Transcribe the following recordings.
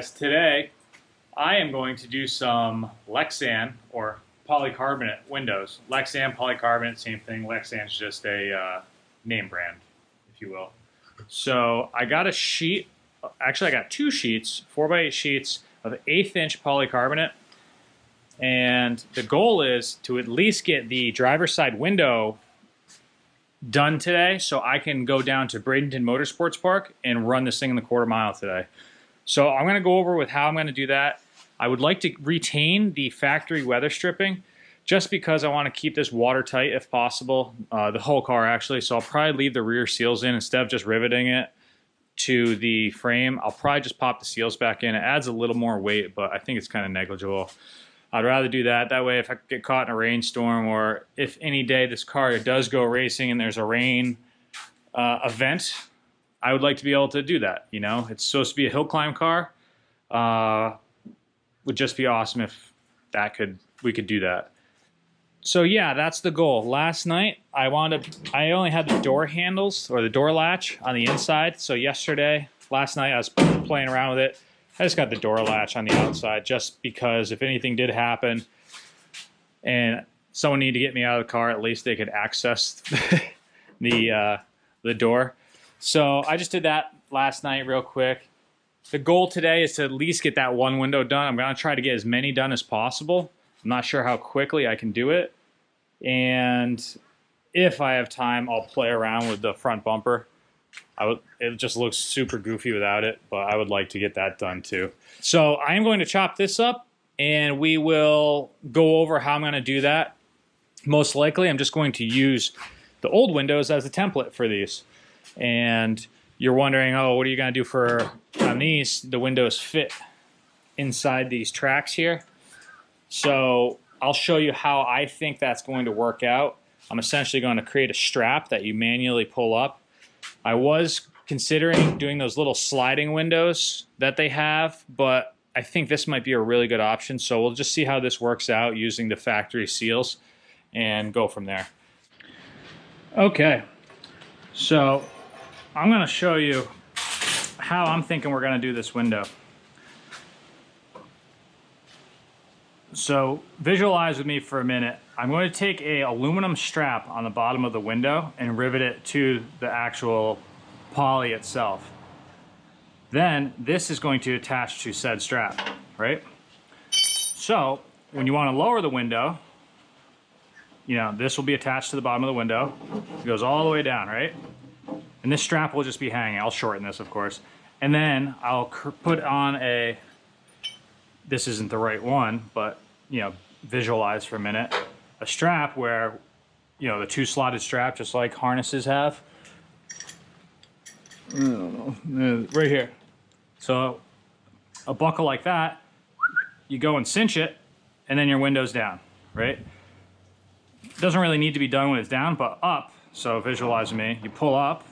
guys, today I am going to do some Lexan or polycarbonate windows. Lexan, polycarbonate, same thing. Lexan is just a name brand, if you will. So I got a sheet, actually I got 2 sheets, 4x8 sheets of 1/8 inch polycarbonate. And the goal is to at least get the driver's side window done today so I can go down to Bradenton Motorsports Park and run this thing in the quarter mile today. So I'm going to go over with how I'm going to do that. I would like to retain the factory weather stripping just because I want to keep this watertight if possible, the whole car actually. So I'll probably leave the rear seals in instead of just riveting it to the frame. I'll probably just pop the seals back in. It adds a little more weight, but I think it's kind of negligible. I'd rather do that. That way if I get caught in a rainstorm or if any day this car does go racing and there's a rain event, I would like to be able to do that. You know, it's supposed to be a hill climb car. Would just be awesome if we could do that. So yeah, that's the goal. Last night I only had the door handles or the door latch on the inside. So last night I was playing around with it. I just got the door latch on the outside just because if anything did happen and someone needed to get me out of the car, at least they could access the door. So I just did that last night real quick. The goal today is to at least get that one window done. I'm going to try to get as many done as possible. I'm not sure how quickly I can do it. And if I have time, I'll play around with the front bumper. It just looks super goofy without it, but I would like to get that done too. So I am going to chop this up and we will go over how I'm going to do that. Most likely I'm just going to use the old windows as a template for these. And you're wondering, oh, what are you going to do on these? The windows fit inside these tracks here. So I'll show you how I think that's going to work out. I'm essentially going to create a strap that you manually pull up. I was considering doing those little sliding windows that they have, but I think this might be a really good option. So we'll just see how this works out using the factory seals and go from there. Okay, so I'm going to show you how I'm thinking we're going to do this window. So visualize with me for a minute. I'm going to take a aluminum strap on the bottom of the window and rivet it to the actual poly itself. Then this is going to attach to said strap, right? So when you want to lower the window, you know, this will be attached to the bottom of the window. It goes all the way down, right? And this strap will just be hanging. I'll shorten this, of course. And then I'll put on this isn't the right one, but, you know, visualize for a minute. A strap where, you know, the 2 slotted strap, just like harnesses have. I don't know, right here. So a buckle like that, you go and cinch it, and then your window's down, right? It doesn't really need to be done when it's down, but up. So visualize with me. You pull up,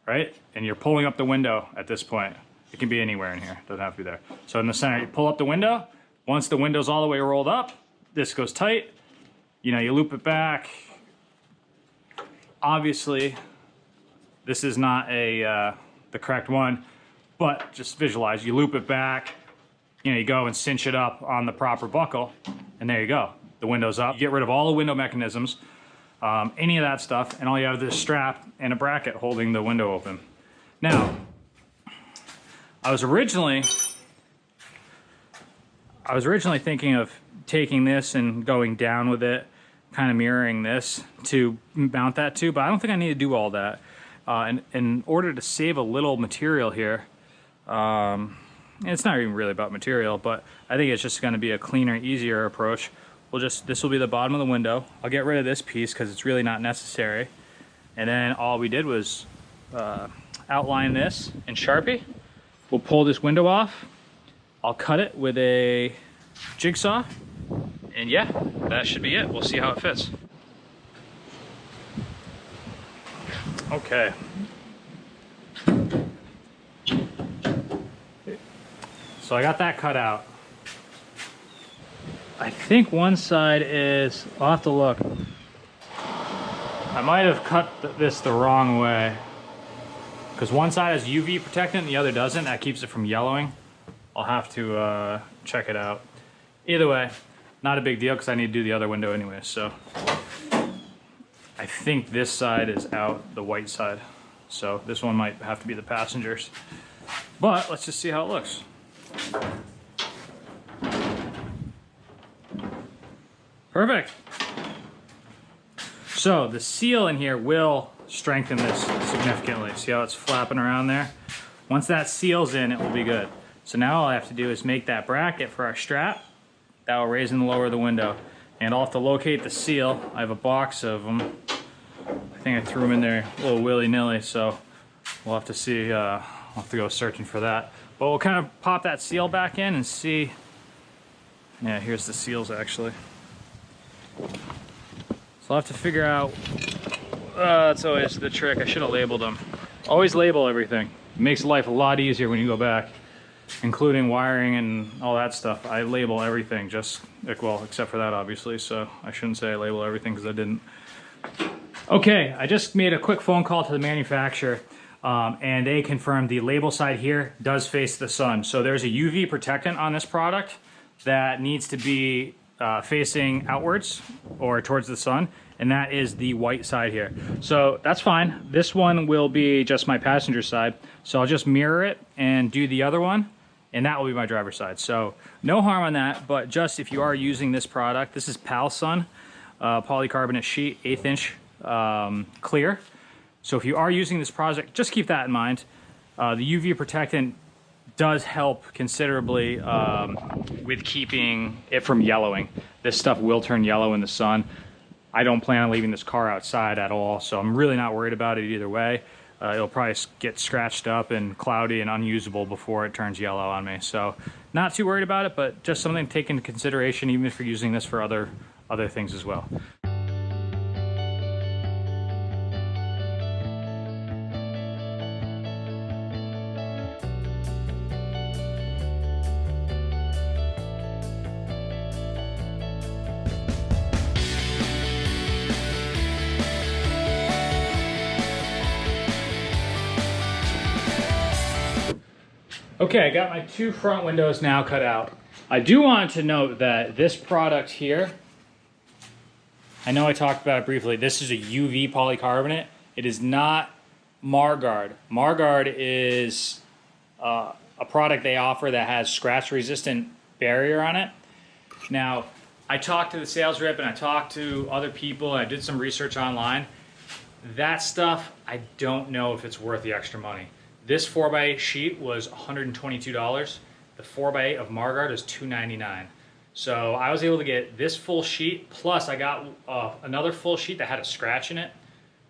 right? And you're pulling up the window at this point. It can be anywhere in here. It doesn't have to be there. So in the center, you pull up the window. Once the window's all the way rolled up, this goes tight. You know, you loop it back. Obviously, this is not the correct one, but just visualize. You loop it back. You know, you go and cinch it up on the proper buckle, and there you go. The window's up. You get rid of all the window mechanisms, any of that stuff, and all you have is this strap and a bracket holding the window open. Now, I was originally thinking of taking this and going down with it, kind of mirroring this to mount that to, but I don't think I need to do all that. And in order to save a little material here, it's not even really about material, but I think it's just going to be a cleaner, easier approach. This will be the bottom of the window. I'll get rid of this piece because it's really not necessary. And then all we did was outline this in Sharpie. We'll pull this window off. I'll cut it with a jigsaw. And yeah, that should be it. We'll see how it fits. Okay. So I got that cut out. I think one side is, I'll have to look. I might have cut this the wrong way. Because one side has UV protectant and the other doesn't. That keeps it from yellowing. I'll have to check it out. Either way, not a big deal because I need to do the other window anyway. So I think this side is out, the white side. So this one might have to be the passengers. But let's just see how it looks. Perfect. So the seal in here will strengthen this significantly. See how it's flapping around there? Once that seal's in, it will be good. So now all I have to do is make that bracket for our strap. That will raise and lower the window. And I'll have to locate the seal. I have a box of them. I think I threw them in there a little willy-nilly, so we'll have to see. I'll have to go searching for that. But we'll kind of pop that seal back in and see. Yeah, here's the seals actually. So I'll have to figure out. That's always the trick. I should have labeled them. Always label everything. It makes life a lot easier when you go back, including wiring and all that stuff. I label everything, just, well, except for that obviously, so I shouldn't say I label everything because I didn't. Okay, I just made a quick phone call to the manufacturer and they confirmed the label side here does face the sun. So there's a UV protectant on this product that needs to be facing outwards or towards the sun, and that is the white side here. So that's fine. This one will be just my passenger side. So I'll just mirror it and do the other one, and that will be my driver's side. So no harm on that, but just if you are using this product, this is Pal Sun polycarbonate sheet, 1/8 inch clear. So if you are using this product, just keep that in mind. The UV protectant does help considerably with keeping it from yellowing. This stuff will turn yellow in the sun. I don't plan on leaving this car outside at all, so I'm really not worried about it either way. It'll probably get scratched up and cloudy and unusable before it turns yellow on me. So not too worried about it, but just something to take into consideration even if you're using this for other things as well. Okay, I got my 2 front windows now cut out. I do want to note that this product here, I know I talked about it briefly, this is a UV polycarbonate. It is not Margard. Margard is a product they offer that has scratch resistant barrier on it. Now, I talked to the sales rep and I talked to other people and I did some research online. That stuff, I don't know if it's worth the extra money. This 4x8 sheet was $122. The 4x8 of Margard is $299. So I was able to get this full sheet, plus I got another full sheet that had a scratch in it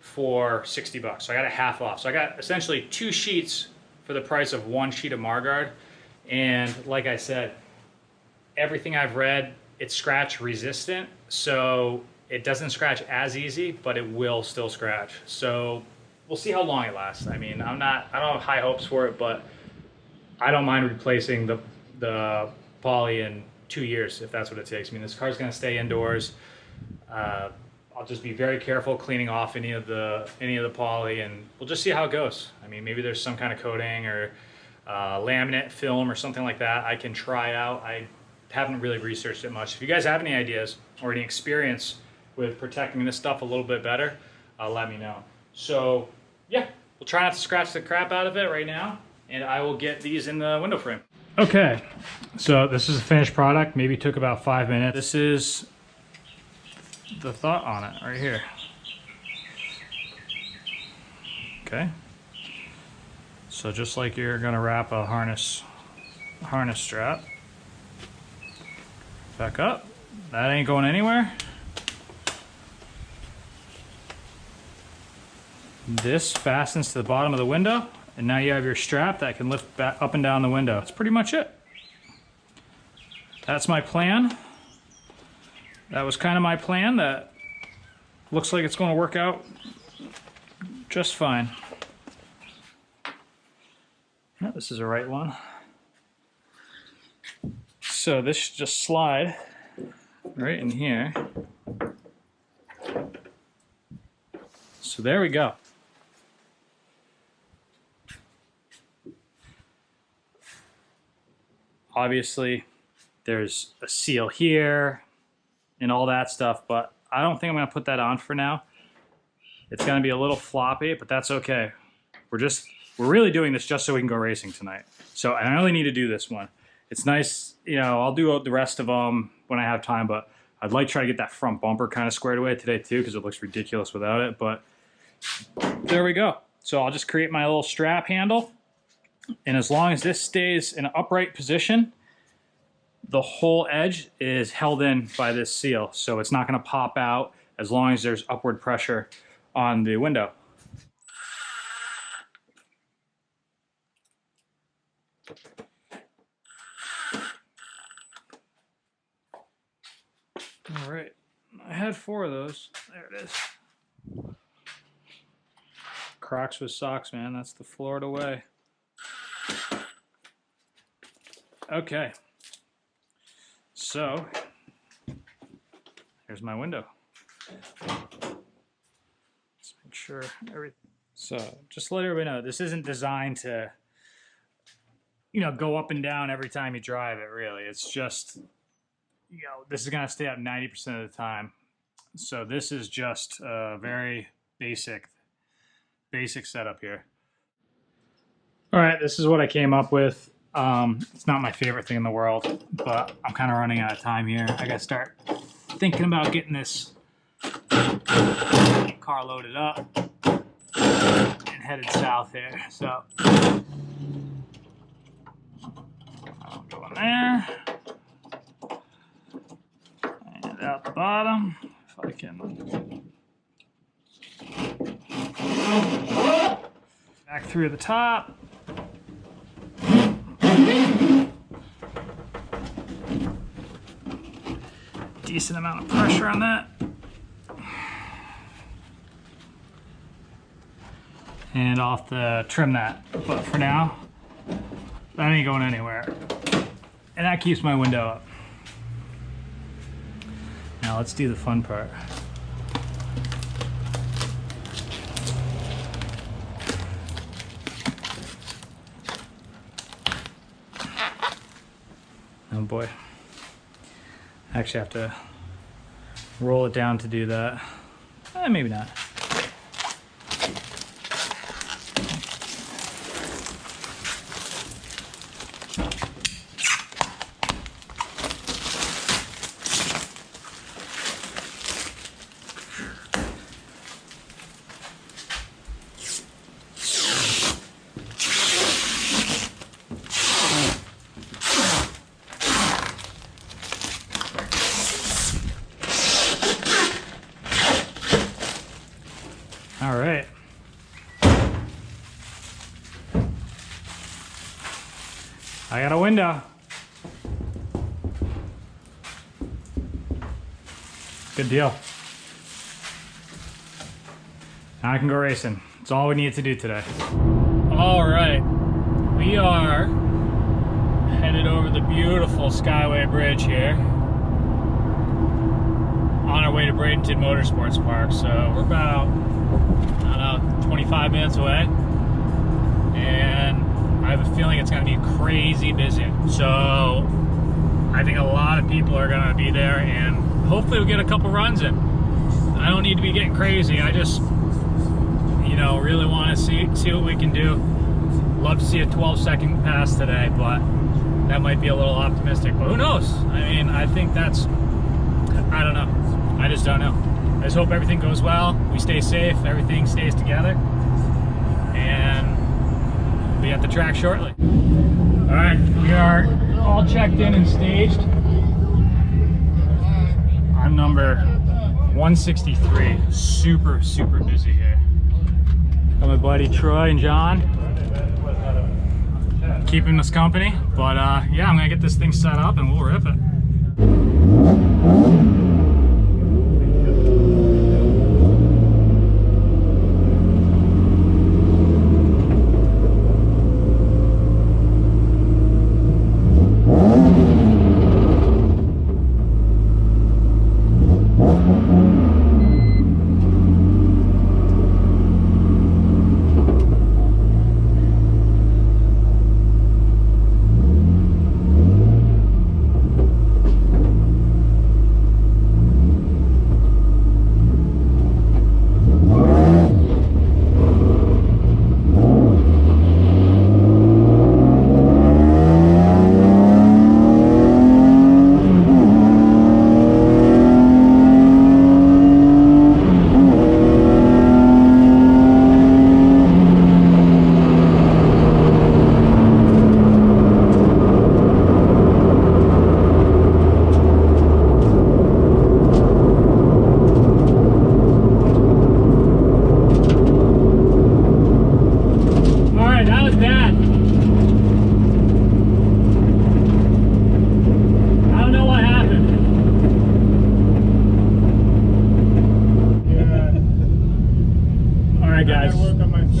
for $60. So I got a half off. So I got essentially 2 sheets for the price of 1 sheet of Margard. And like I said, everything I've read, it's scratch resistant. So it doesn't scratch as easy, but it will still scratch. So we'll see how long it lasts. I mean, I don't have high hopes for it, but I don't mind replacing the poly in 2 years if that's what it takes. I mean, this car's going to stay indoors. I'll just be very careful cleaning off any of the poly, and we'll just see how it goes. I mean, maybe there's some kind of coating or laminate film or something like that I can try out. I haven't really researched it much. If you guys have any ideas or any experience with protecting this stuff a little bit better, let me know. So yeah, we'll try not to scratch the crap out of it right now, and I will get these in the window frame. Okay, so this is a finished product. Maybe took about 5 minutes. This is the thought on it right here. Okay, so just like you're gonna wrap a harness strap back up, that ain't going anywhere. This fastens to the bottom of the window, and now you have your strap that can lift back up and down the window. That's pretty much it. That's my plan. That was kind of my plan. That looks like it's going to work out just fine. Yeah, this is the right one. So this should just slide right in here. So there we go. Obviously, there's a seal here and all that stuff, but I don't think I'm gonna put that on for now. It's gonna be a little floppy, but that's okay. We're really doing this just so we can go racing tonight. So I only need to do this one. It's nice, you know, I'll do the rest of them when I have time, but I'd like to try to get that front bumper kind of squared away today too, because it looks ridiculous without it, but there we go. So I'll just create my little strap handle, and as long as this stays in an upright position, the whole edge is held in by this seal, so it's not going to pop out as long as there's upward pressure on the window. All right, I had 4 of those. There it is. Crocs with socks, man. That's the Florida way. Okay. So, here's my window. Let's make sure everything. So, just to let everybody know, this isn't designed to, you know, go up and down every time you drive it, really. It's just, you know, this is going to stay up 90% of the time. So, this is just a very basic setup here. All right, this is what I came up with. It's not my favorite thing in the world, but I'm kind of running out of time here. I gotta start thinking about getting this car loaded up and headed south here. So I'll go in there and out the bottom if I can. Back through the top. Decent amount of pressure on that. And I'll have to trim that. But for now, that ain't going anywhere. And that keeps my window up. Now let's do the fun part. Oh boy. I actually have to roll it down to do that. Maybe not. All right. I got a window. Good deal. Now I can go racing. That's all we need to do today. All right. We are headed over the beautiful Skyway Bridge here on our way to Bradenton Motorsports Park. So we're about, I don't know, 25 minutes away. And I have a feeling it's going to be crazy busy. So I think a lot of people are going to be there, and hopefully we'll get a couple runs in. I don't need to be getting crazy. I just, you know, really want to see what we can do. Love to see a 12-second pass today, but that might be a little optimistic. But who knows? I mean, I think that's, I don't know. I just don't know. I just hope everything goes well. We stay safe. Everything stays together. And we'll be at the track shortly. All right, we are all checked in and staged. I'm number 163. Super, super busy here. Got my buddy Troy and John keeping us company. But yeah, I'm gonna get this thing set up and we'll rip it.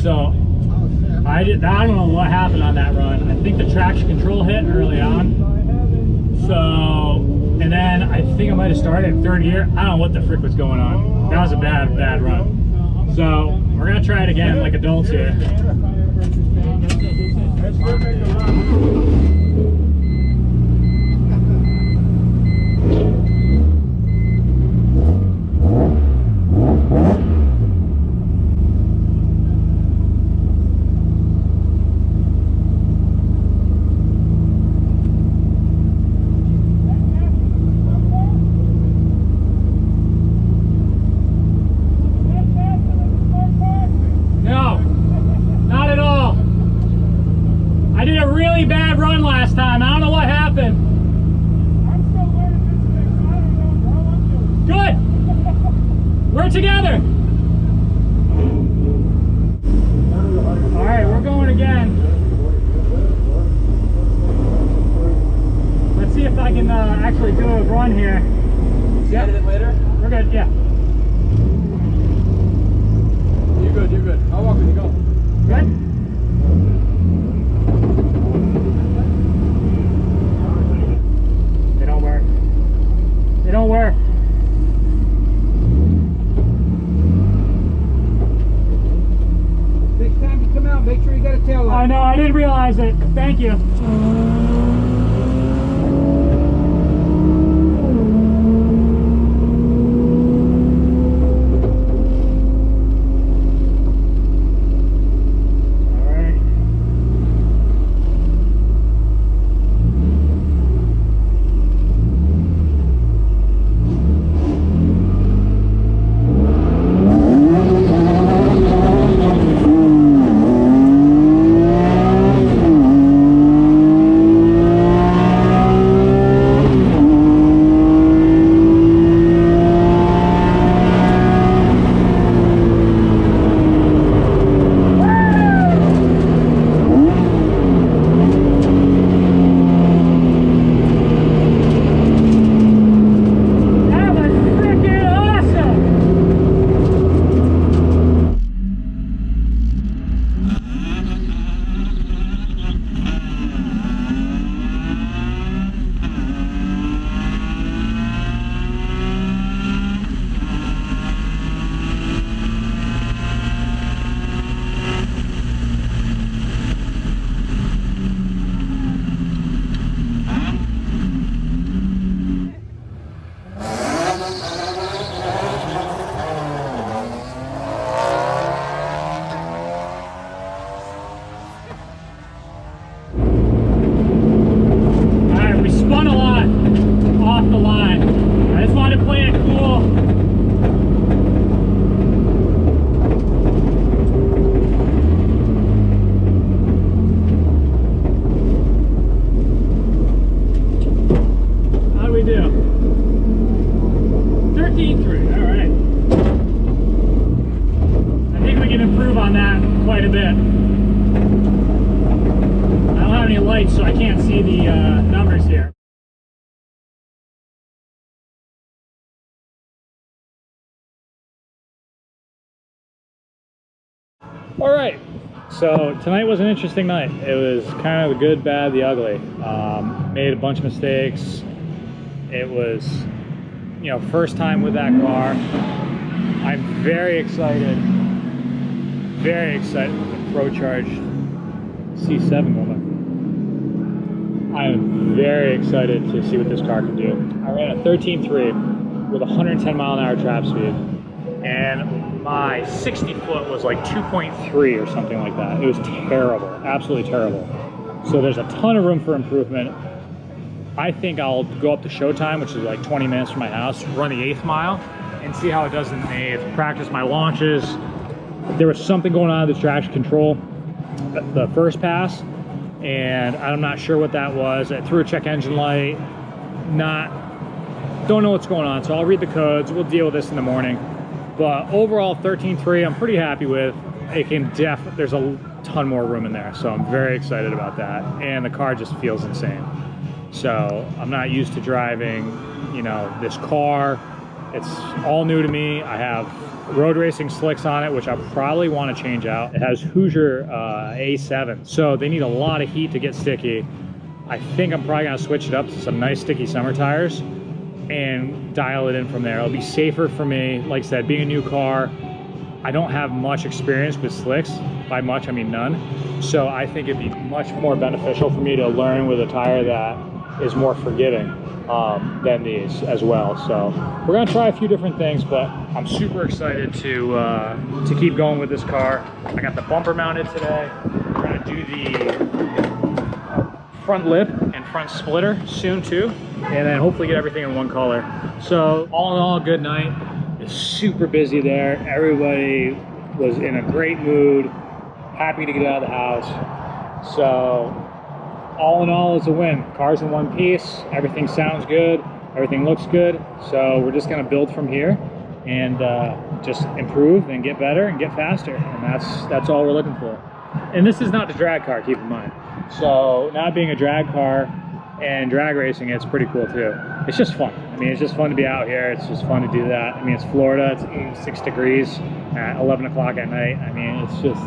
So I don't know what happened on that run. I think the traction control hit early on. So, and then I think I might have started in third gear. I don't know what the frick was going on. That was a bad run. So we're gonna try it again like adults here. Bad run last time. I don't know what happened. I'm still learning this thing, so I don't know. How about you? Good. We're together. All right, we're going again. Let's see if I can actually do a run here. Yep. Edit it later? We're good, yeah. You're good, you're good. I'll walk with you, go. Good? They don't work. They don't work. Next time you come out, make sure you got a tail light. I know, I didn't realize it. Thank you. Quite a bit. I don't have any lights, so I can't see the numbers here. All right, so tonight was an interesting night. It was kind of the good, bad, the ugly. Made a bunch of mistakes. It was, you know, first time with that car. I'm very excited with the ProCharge C7 going. I'm very excited to see what this car can do. I ran a 13.3 with 110 mile an hour trap speed, and my 60 foot was like 2.3 or something like that. It was terrible, absolutely terrible. So there's a ton of room for improvement. I think I'll go up to Showtime, which is like 20 minutes from my house, run the 8th mile, and see how it does in the 8th. Practice my launches. There was something going on with the traction control the first pass, and I'm not sure what that was. I threw a check engine light. Don't know what's going on, so I'll read the codes. We'll deal with this in the morning. But overall, 13.3, I'm pretty happy with. It can there's a ton more room in there, so I'm very excited about that. And the car just feels insane. So I'm not used to driving, you know, this car It's all new to me. I have road racing slicks on it, which I probably want to change out. It has Hoosier A7, so they need a lot of heat to get sticky. I think I'm probably gonna switch it up to some nice sticky summer tires and dial it in from there. It'll be safer for me. Like I said, being a new car, I don't have much experience with slicks. By much, I mean none. So I think it'd be much more beneficial for me to learn with a tire that is more forgiving than these as well. So we're gonna try a few different things, but I'm super excited to keep going with this car. I got the bumper mounted today. We're gonna do the front lip and front splitter soon too, and then hopefully get everything in one color. So all in all, good night. It's super busy there. Everybody was in a great mood, happy to get out of the house. So all in all, it's a win. Car's in one piece, everything sounds good, everything looks good. So we're just gonna build from here and just improve and get better and get faster, and that's all we're looking for. And this is not the drag car, keep in mind. So not being a drag car and drag racing, it's pretty cool too. It's just fun. I mean, it's just fun to be out here. It's just fun to do that. I mean, it's Florida, it's 86 degrees at 11 o'clock at night. I mean, it's just,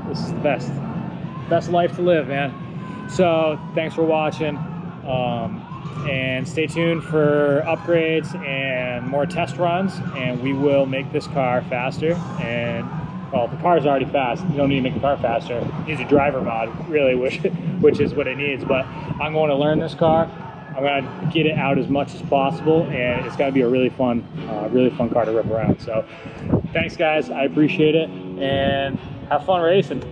this is the best life to live, man. So thanks for watching, and stay tuned for upgrades and more test runs, and we will make this car faster. And well, the car's already fast. You don't need to make the car faster. It needs a driver mod, really, which is what it needs. But I'm going to learn this car. I'm going to get it out as much as possible, and it's going to be a really fun car to rip around. So thanks, guys. I appreciate it, and have fun racing.